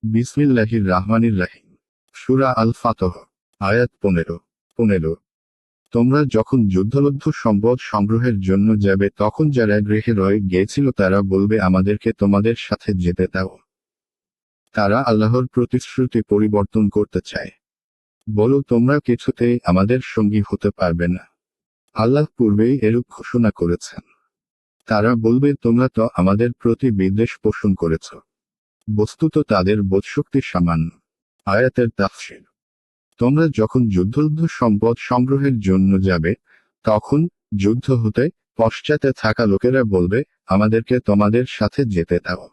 বিসমিল্লাহির রাহমানির রাহিম। সূরা আল ফাতহ, আয়াত 15। তোমরা যখন যুদ্ধলব্ধ সম্পদ সংগ্রহের জন্য যাবে তখন যারা গৃহে রয়ে গিয়েছিল তারা বলবে আমাদেরকে তোমাদের সাথে যেতে দাও। তারা আল্লাহর প্রতিশ্রুতি পরিবর্তন করতে চায়। বলো তোমরা কিছুতেই আমাদের সঙ্গী হতে পারবে না। আল্লাহ পূর্বেই এরূপ ঘোষণা করেছেন। তারা বলবে তোমরা তো আমাদের প্রতি বিদ্বেষ পোষণ করেছ। বস্তুত তাদের বোধশক্তি সামান্য। আয়াতের তাফসীর। তোমরা যখন যুদ্ধলব্ধ সম্পদ সংগ্রহের জন্য যাবে তখন যুদ্ধ হতে পশ্চাতে থাকা লোকেরা বলবে আমাদেরকে তোমাদের সাথে যেতে দাও।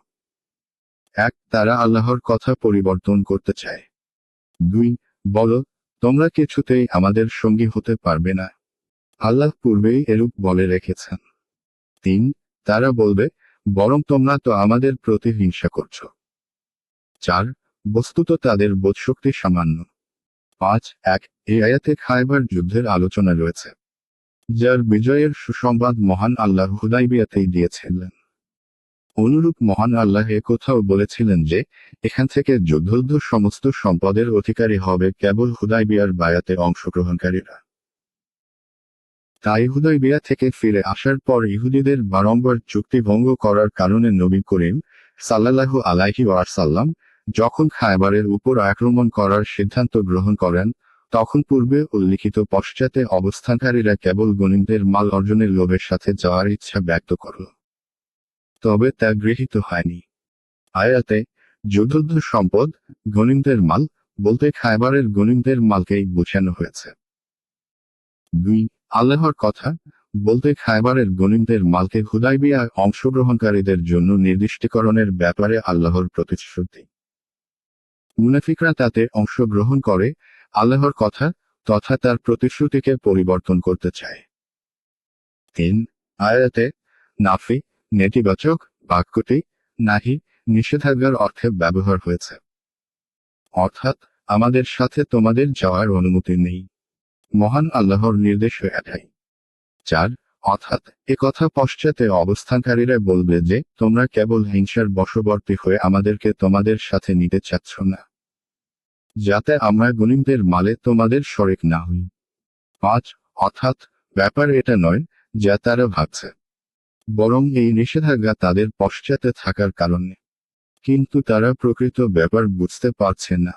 তারা আল্লাহর কথা পরিবর্তন করতে চায়। 2 বলো তোমরা কিছুতেই আমাদের সঙ্গী হতে পারবে না। আল্লাহ পূর্বেই এরূপ বলে রেখেছেন। 3 তারা বলবে বরং তোমরা তো আমাদের প্রতি হিংসা করছ। 4 বস্তুত তাদের বোধশক্তি সামান্য। 5 এই আয়াতে খায়বার যুদ্ধের আলোচনা রয়েছে, যার বিজয়ের সুসংবাদ মহান আল্লাহ হুদাইবিয়াতেই দিয়েছিলেন। অনুরূপ মহান আল্লাহ কোথাও বলেছিলেন যে এখান থেকে যুদ্ধলব্ধ সমস্ত সম্পদের অধিকারী হবে কেবল হুদাইবিয়ার বায়াতে অংশগ্রহণকারীরা। তাই হুদাইবিয়া থেকে ফিরে আসার পর ইহুদিদের বারংবার চুক্তি ভঙ্গ করার কারণে নবী করিম সাল্লাল্লাহু আলাইহি ওয়াসাল্লাম যখন খায়বারের উপর আক্রমণ করার সিদ্ধান্ত গ্রহণ করেন তখন পূর্বে উল্লিখিত পশ্চাতে অবস্থানকারীরা কেবল গনিমতের মাল অর্জনের লোভের সাথে যাওয়ার ইচ্ছা ব্যক্ত করল। তবে তা গৃহীত হয়নি। আয়াতে যুদ্ধলব্ধ সম্পদ গনিমতের মাল বলতে খায়বারের গনিমতের মালকেই বোঝানো হয়েছে। 2 আল্লাহর কথা বলতে খায়বারের গনিমতের মালকে হুদাইবিয়ায় অংশগ্রহণকারীদের জন্য নির্দিষ্টকরণের ব্যাপারে আল্লাহর প্রতিশ্রুতি। মুনাফিকরা তাতে অংশগ্রহণ করে আল্লাহর কথা তথা তার প্রতিশ্রুতিকে পরিবর্তন করতে চায়। 3 আয়াতে নাফি নেতিবাচক বাক্যটি নাহি নিষেধাজ্ঞার অর্থে ব্যবহার হয়েছে। অর্থাৎ আমাদের সাথে তোমাদের যাওয়ার অনুমতি নেই। মহান আল্লাহর নির্দেশ এটাই। 4 অর্থাৎ কথা পশ্চাতে অবস্থানকারীরা বলবে যে তোমরা কেবল হিংসার বশবর্তী হয়ে আমাদেরকে তোমাদের সাথে নিতে চাচ্ছ না, যাতে আমরা গনিমতের মালে তোমাদের শরিক না হই। 5 অর্থাৎ ব্যাপার এটা নয় যা তারা ভাবছে, বরং এই নিষেধাজ্ঞা তাদের পশ্চাতে থাকার কারণে, কিন্তু তারা প্রকৃত ব্যাপার বুঝতে পারছে না।